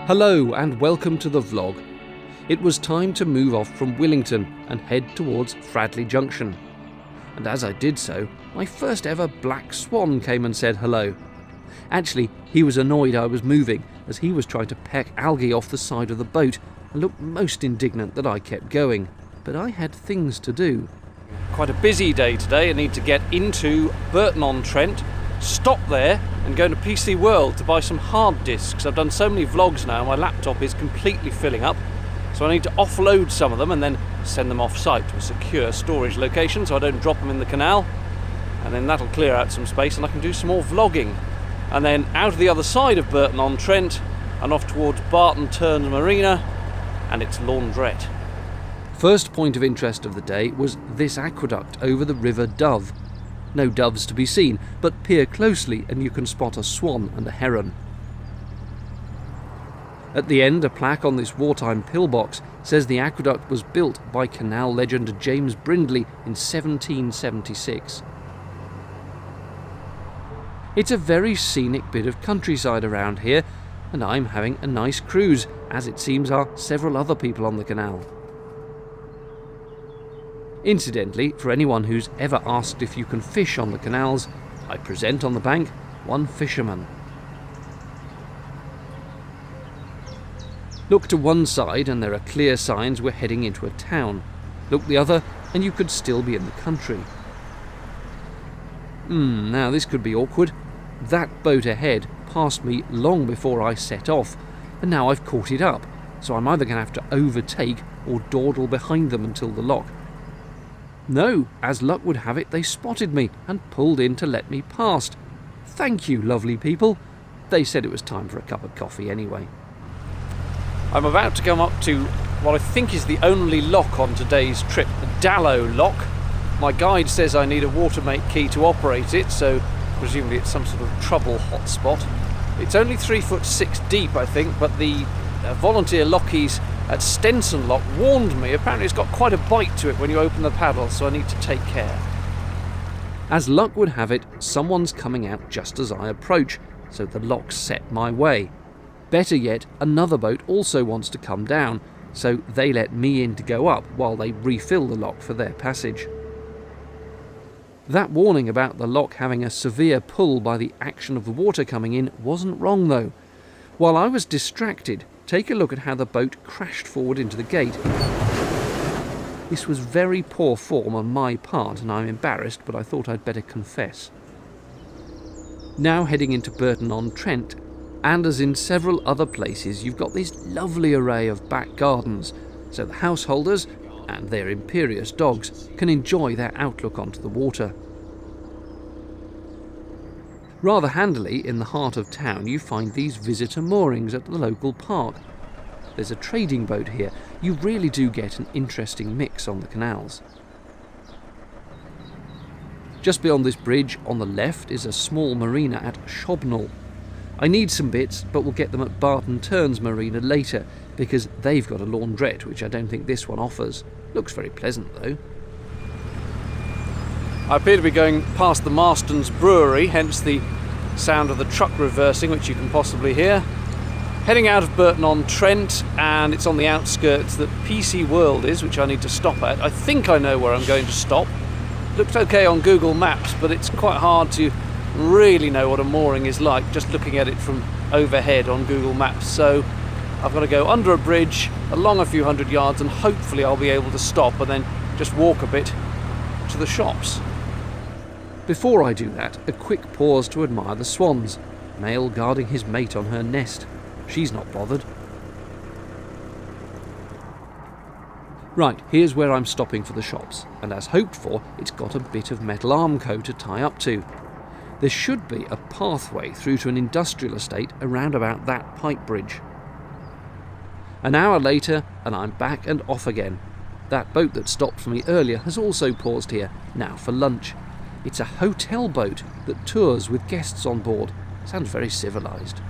Hello and welcome to the vlog. It was time to move off from Willington and head towards Fradley Junction. And as I did so, my first ever black swan came and said hello. Actually, he was annoyed I was moving as he was trying to peck algae off the side of the boat and looked most indignant that I kept going. But I had things to do. Quite a busy day today. I need to get into Burton-on-Trent, stop there and go to PC World to buy some hard disks. I've done so many vlogs now, my laptop is completely filling up. So I need to offload some of them and then send them off-site to a secure storage location so I don't drop them in the canal. And then that'll clear out some space and I can do some more vlogging. And then out of the other side of Burton-on-Trent and off towards Barton Turns marina and its laundrette. First point of interest of the day was this aqueduct over the River Dove. No doves to be seen, but peer closely and you can spot a swan and a heron. At the end, a plaque on this wartime pillbox says the aqueduct was built by canal legend James Brindley in 1776. It's a very scenic bit of countryside around here, and I'm having a nice cruise, as it seems are several other people on the canal. Incidentally, for anyone who's ever asked if you can fish on the canals, I present on the bank one fisherman. Look to one side and there are clear signs we're heading into a town. Look the other and you could still be in the country. Now this could be awkward. That boat ahead passed me long before I set off, and now I've caught it up, so I'm either going to have to overtake or dawdle behind them until the lock. No, as luck would have it, they spotted me and pulled in to let me past. Thank you, lovely people. They said it was time for a cup of coffee anyway. I'm about to come up to what I think is the only lock on today's trip, the Dallow lock. My guide says I need a watermate key to operate it, so presumably it's some sort of trouble hotspot. It's only 3'6" deep, I think, but the volunteer lockies at Stenson Lock warned me. Apparently it's got quite a bite to it when you open the paddle, so I need to take care. As luck would have it, someone's coming out just as I approach, so the lock's set my way. Better yet, another boat also wants to come down, so they let me in to go up while they refill the lock for their passage. That warning about the lock having a severe pull by the action of the water coming in wasn't wrong though. While I was distracted, take a look at how the boat crashed forward into the gate. This was very poor form on my part and I'm embarrassed, but I thought I'd better confess. Now heading into Burton-on-Trent, and as in several other places, you've got this lovely array of back gardens, so the householders and their imperious dogs can enjoy their outlook onto the water. Rather handily, in the heart of town, you find these visitor moorings at the local park. There's a trading boat here. You really do get an interesting mix on the canals. Just beyond this bridge, on the left, is a small marina at Shobnall. I need some bits, but we'll get them at Barton Turns marina later, because they've got a laundrette, which I don't think this one offers. Looks very pleasant though. I appear to be going past the Marston's brewery, hence the sound of the truck reversing, which you can possibly hear. Heading out of Burton-on-Trent, and it's on the outskirts that PC World is, which I need to stop at. I think I know where I'm going to stop. Looked okay on Google Maps, but it's quite hard to really know what a mooring is like just looking at it from overhead on Google Maps. So I've got to go under a bridge, along a few hundred yards, and hopefully I'll be able to stop and then just walk a bit to the shops. Before I do that, a quick pause to admire the swans, male guarding his mate on her nest. She's not bothered. Right, here's where I'm stopping for the shops, and as hoped for, it's got a bit of metal armco to tie up to. There should be a pathway through to an industrial estate around about that pipe bridge. An hour later, and I'm back and off again. That boat that stopped for me earlier has also paused here, now for lunch. It's a hotel boat that tours with guests on board. Sounds very civilised.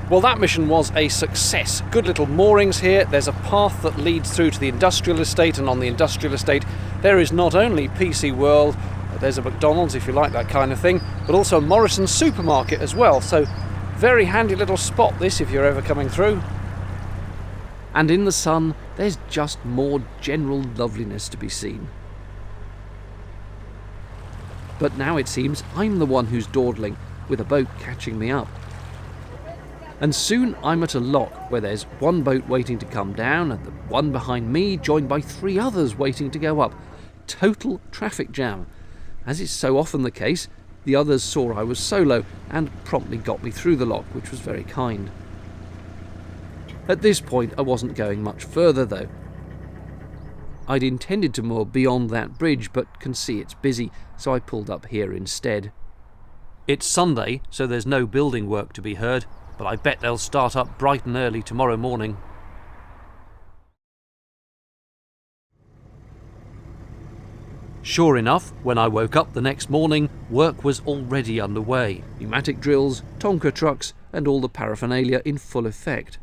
Well, that mission was a success. Good little moorings here. There's a path that leads through to the industrial estate, and on the industrial estate there is not only PC World, there's a McDonald's if you like that kind of thing, but also a Morrison's supermarket as well. So very handy little spot this if you're ever coming through. and in the sun there's just more general loveliness to be seen. But now it seems I'm the one who's dawdling, with a boat catching me up. And soon I'm at a lock where there's one boat waiting to come down and the one behind me joined by 3 others waiting to go up. Total traffic jam. As is so often the case, the others saw I was solo and promptly got me through the lock, which was very kind. At this point I wasn't going much further though. I'd intended to moor beyond that bridge but can see it's busy, so I pulled up here instead. It's Sunday, so there's no building work to be heard, but I bet they'll start up bright and early tomorrow morning. Sure enough, when I woke up the next morning, work was already underway. Pneumatic drills, tonker trucks, and all the paraphernalia in full effect.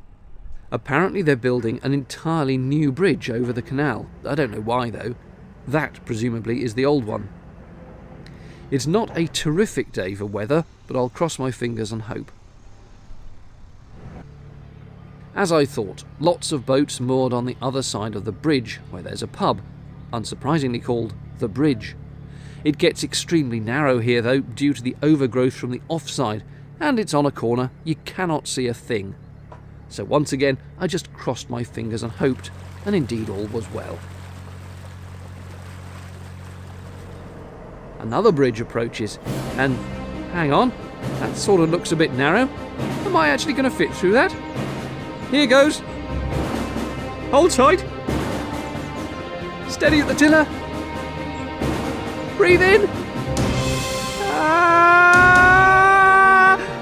Apparently they're building an entirely new bridge over the canal. I don't know why though. That, presumably, is the old one. It's not a terrific day for weather, but I'll cross my fingers and hope. As I thought, lots of boats moored on the other side of the bridge, where there's a pub, unsurprisingly called The Bridge. It gets extremely narrow here though, due to the overgrowth from the offside, and it's on a corner, you cannot see a thing. So once again, I just crossed my fingers and hoped, and indeed all was well. Another bridge approaches, and hang on, that sort of looks a bit narrow. Am I actually going to fit through that? Here goes. Hold tight. Steady at the tiller. Breathe in.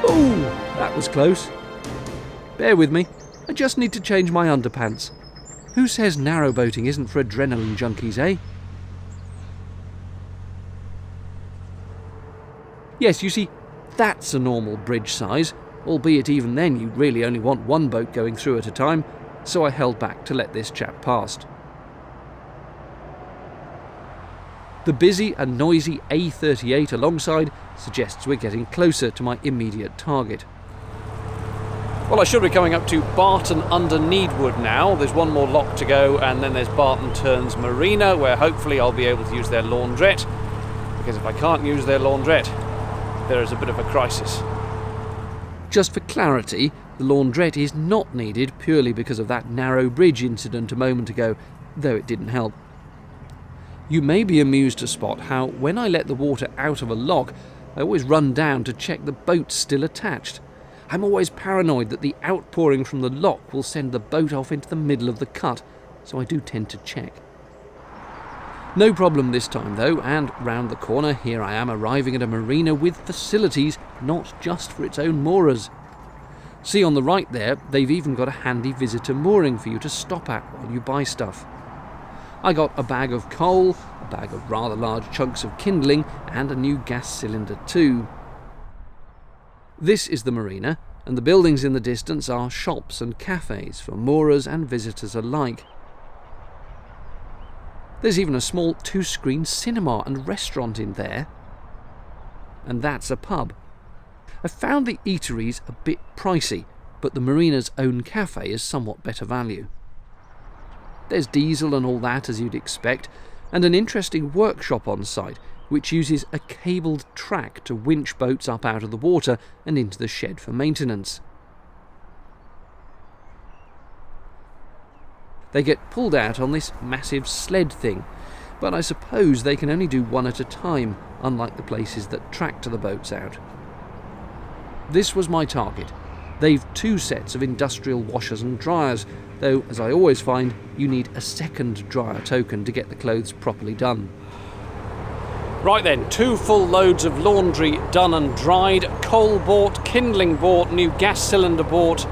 Ooh, that was close. Bear with me, I just need to change my underpants. Who says narrowboating isn't for adrenaline junkies, eh? Yes, you see, that's a normal bridge size, albeit even then you really only want one boat going through at a time, so I held back to let this chap past. The busy and noisy A38 alongside suggests we're getting closer to my immediate target. Well, I should be coming up to Barton under Needwood now. There's one more lock to go, and then there's Barton Turns marina, where hopefully I'll be able to use their laundrette, because if I can't use their laundrette, there is a bit of a crisis. Just for clarity, the laundrette is not needed purely because of that narrow bridge incident a moment ago, though it didn't help. You may be amused to spot how, when I let the water out of a lock, I always run down to check the boat's still attached. I'm always paranoid that the outpouring from the lock will send the boat off into the middle of the cut, so I do tend to check. No problem this time though, and round the corner here I am arriving at a marina with facilities, not just for its own moorers. See on the right there, they've even got a handy visitor mooring for you to stop at while you buy stuff. I got a bag of coal, a bag of rather large chunks of kindling, and a new gas cylinder too. This is the marina, and the buildings in the distance are shops and cafes for moorers and visitors alike. There's even a small 2-screen cinema and restaurant in there. And that's a pub. I found the eateries a bit pricey, but the marina's own cafe is somewhat better value. There's diesel and all that as you'd expect, and an interesting workshop on site, which uses a cabled track to winch boats up out of the water and into the shed for maintenance. They get pulled out on this massive sled thing, but I suppose they can only do one at a time, unlike the places that tractor the boats out. This was my target. They've 2 sets of industrial washers and dryers, though, as I always find, you need a second dryer token to get the clothes properly done. Right then, 2 full loads of laundry done and dried, coal bought, kindling bought, new gas cylinder bought.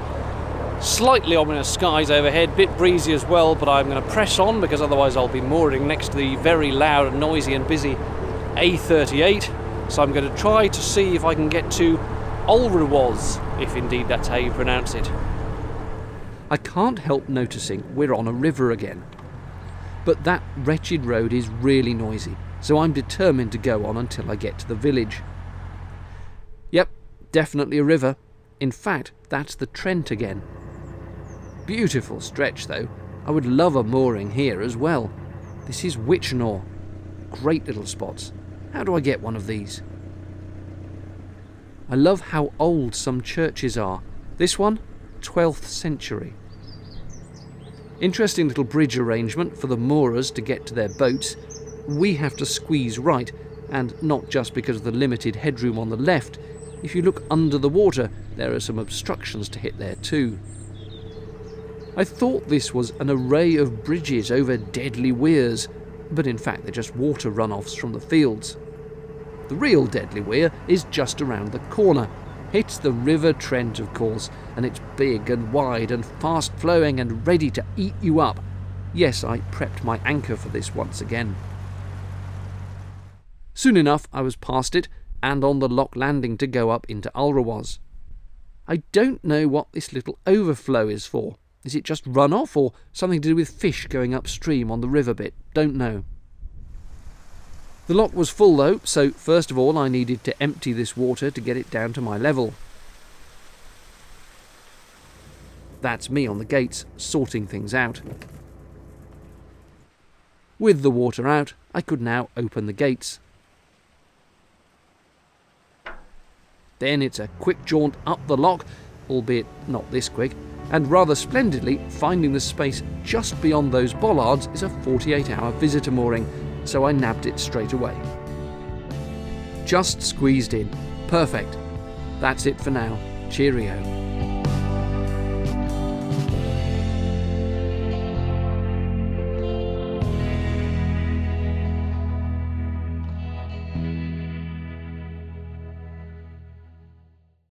Slightly ominous skies overhead, bit breezy as well, but I'm going to press on because otherwise I'll be mooring next to the very loud, noisy and busy A38. So I'm going to try to see if I can get to Olrewas, if indeed that's how you pronounce it. I can't help noticing we're on a river again. But that wretched road is really noisy, so I'm determined to go on until I get to the village. Yep, definitely a river. In fact, that's the Trent again. Beautiful stretch though. I would love a mooring here as well. This is Witchenor. Great little spots. How do I get one of these? I love how old some churches are. This one, 12th century. Interesting little bridge arrangement for the moorers to get to their boats. We have to squeeze right, and not just because of the limited headroom on the left. If you look under the water, there are some obstructions to hit there too. I thought this was an array of bridges over deadly weirs, but in fact they're just water runoffs from the fields. The real deadly weir is just around the corner. It's the River Trent, of course, and it's big and wide and fast flowing and ready to eat you up. Yes, I prepped my anchor for this once again. Soon enough I was past it and on the lock landing to go up into Ulrawaz. I don't know what this little overflow is for. Is it just runoff or something to do with fish going upstream on the river bit? Don't know. The lock was full though, so first of all I needed to empty this water to get it down to my level. That's me on the gates, sorting things out. With the water out, I could now open the gates. Then it's a quick jaunt up the lock, albeit not this quick, and rather splendidly, finding the space just beyond those bollards is a 48-hour visitor mooring, so I nabbed it straight away. Just squeezed in. Perfect. That's it for now. Cheerio.